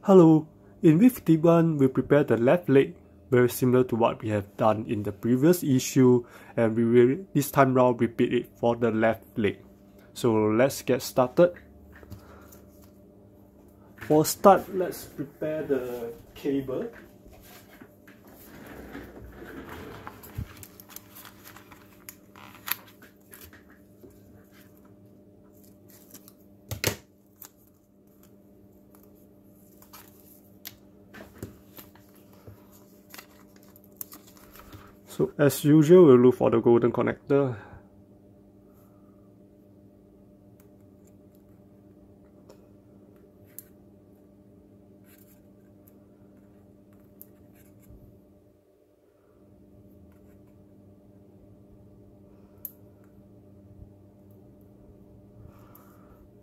Hello, in week 51 we prepare the left leg, very similar to what we have done in the previous issue, and we will this time round repeat it for the left leg. So let's get started. For start, let's prepare the cable. So as usual, we'll look for the golden connector.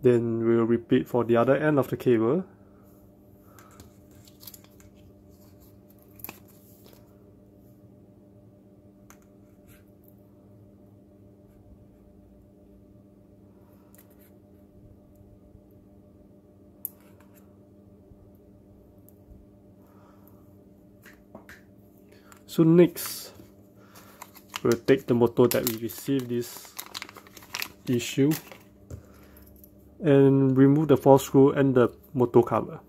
Then we'll repeat for the other end of the cable. So next, we'll take the motor that we received this issue and remove the 4 screw and the motor cover.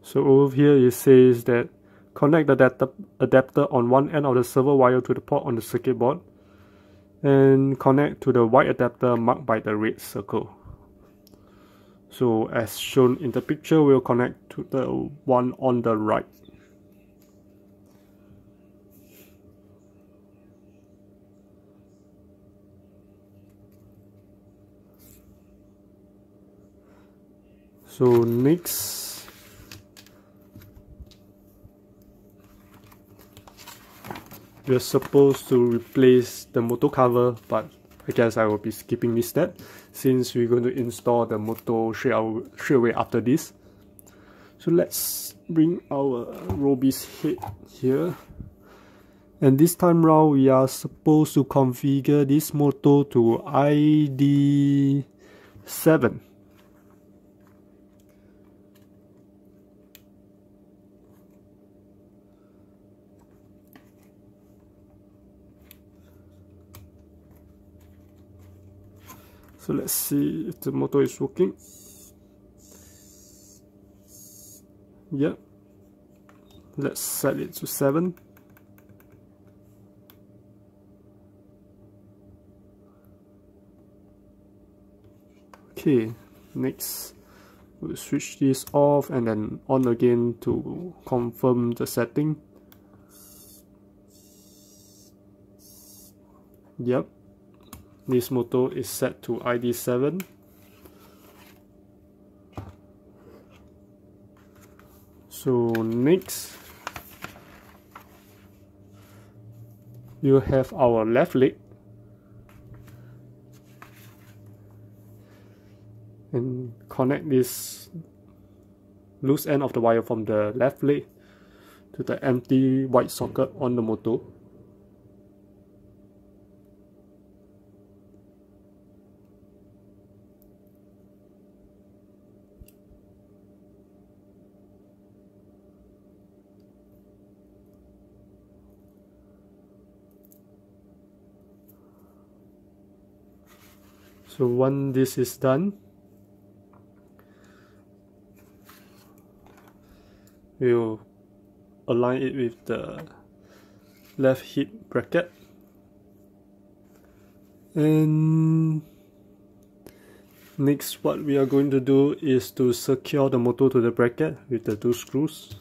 So over here it says that connect the adapter on one end of the servo wire to the port on the circuit board and connect to the white adapter marked by the red circle. So as shown in the picture, we'll connect to the one on the right. So next, we're supposed to replace the motor cover, but I guess I will be skipping this step since we're going to install the motor straight away after this. So let's bring our Robi's head here, and this time round we are supposed to configure this motor to ID7. So let's see if the motor is working. Yep. Let's set it to 7. Okay, next we'll switch this off and then on again to confirm the setting. Yep. This motor is set to ID7. So next, you have our left leg, and connect this loose end of the wire from the left leg to the empty white socket on the motor. So once this is done, we'll align it with the left hip bracket, and next what we are going to do is to secure the motor to the bracket with the 2 screws.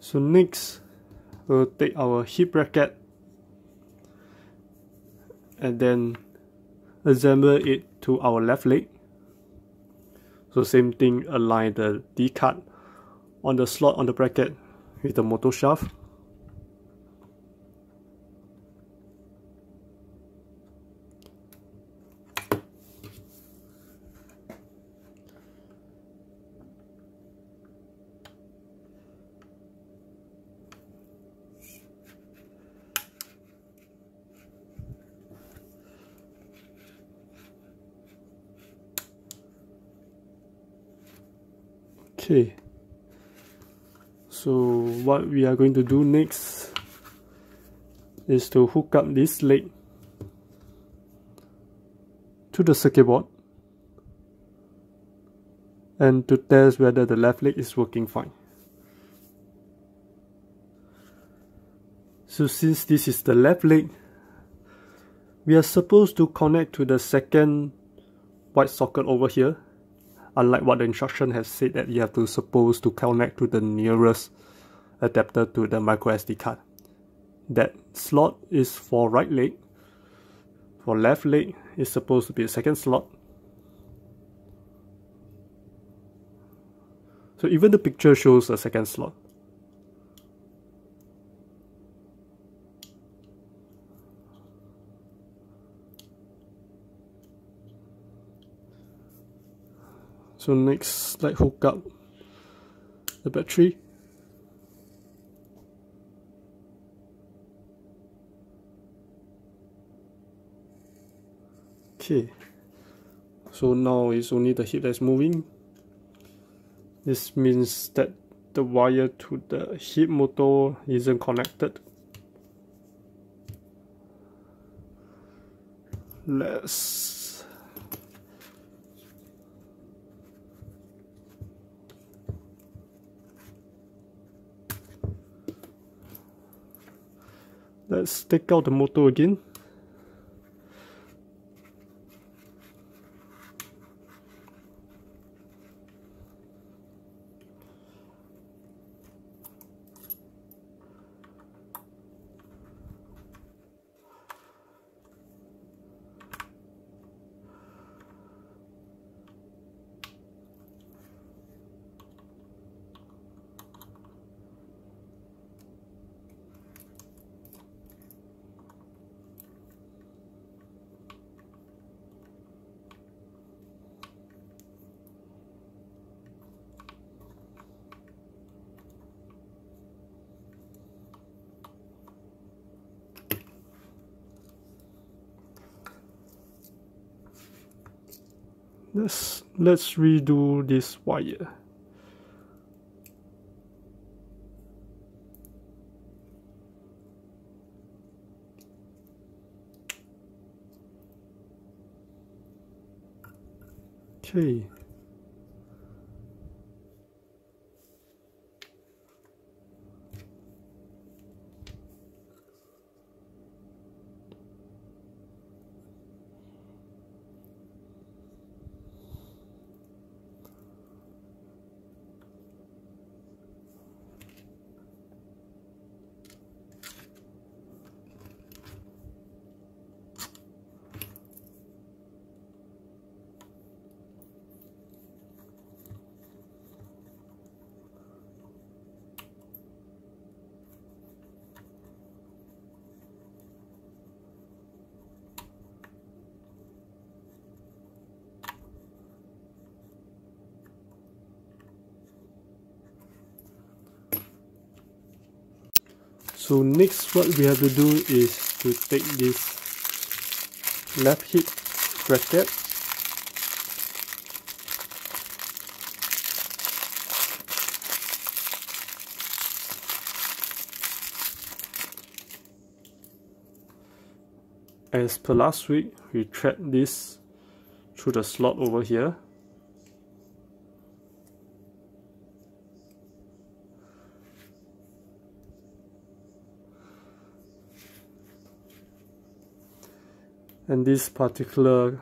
So next, we'll take our hip bracket and then assemble it to our left leg. So same thing, align the D-card on the slot on the bracket with the motor shaft. Okay, so what we are going to do next is to hook up this leg to the circuit board and to test whether the left leg is working fine. So since this is the left leg, we are supposed to connect to the second white socket over here, unlike what the instruction has said that you have to supposed to connect to the nearest adapter to the micro SD card. That slot is for right leg. For left leg, it's supposed to be a second slot. So even the picture shows a second slot. So next, let's hook up the battery. Okay, so now it's only the hip that's moving. This means that the wire to the hip motor isn't connected. Let's take out the motor again. Let's redo this wire. Okay. So next what we have to do is to take this left hip bracket as per last week, we thread this through the slot over here. And this particular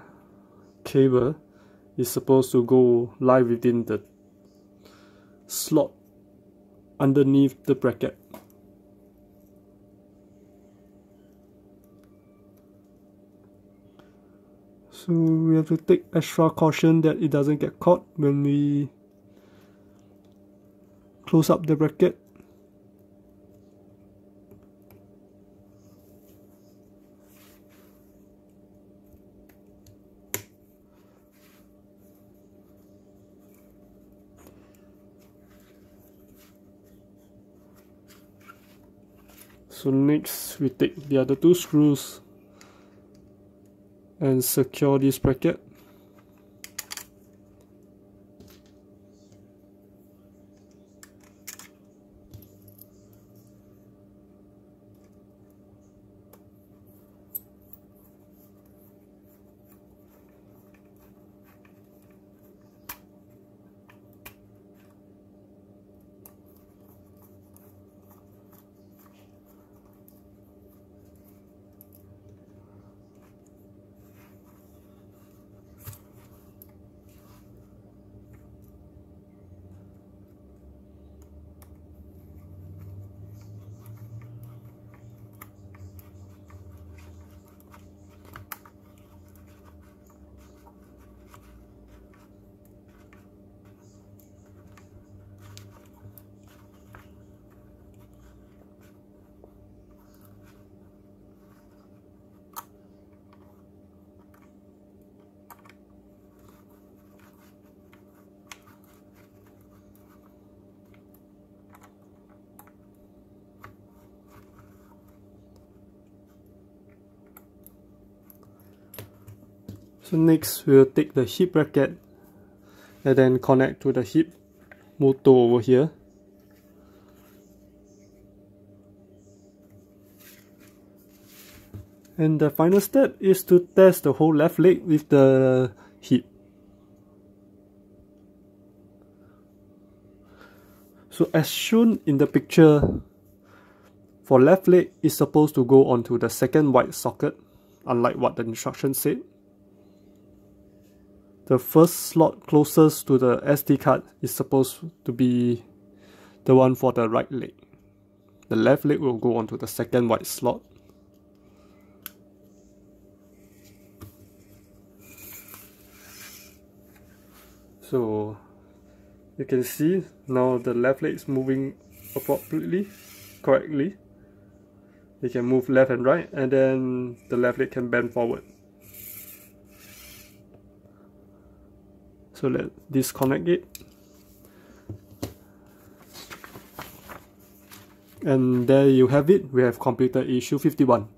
cable is supposed to go live within the slot underneath the bracket. So we have to take extra caution that it doesn't get caught when we close up the bracket. So next we take the other two screws and secure this bracket. So next we'll take the hip bracket and then connect to the hip motor over here. And the final step is to test the whole left leg with the hip. So as shown in the picture, for left leg is supposed to go onto the second white socket, unlike what the instructions said. The first slot closest to the SD card is supposed to be the one for the right leg. The left leg will go onto the second white slot. So you can see now the left leg is moving appropriately, correctly. You can move left and right, and then the left leg can bend forward. So let's disconnect it. And there you have it, we have completed issue 51.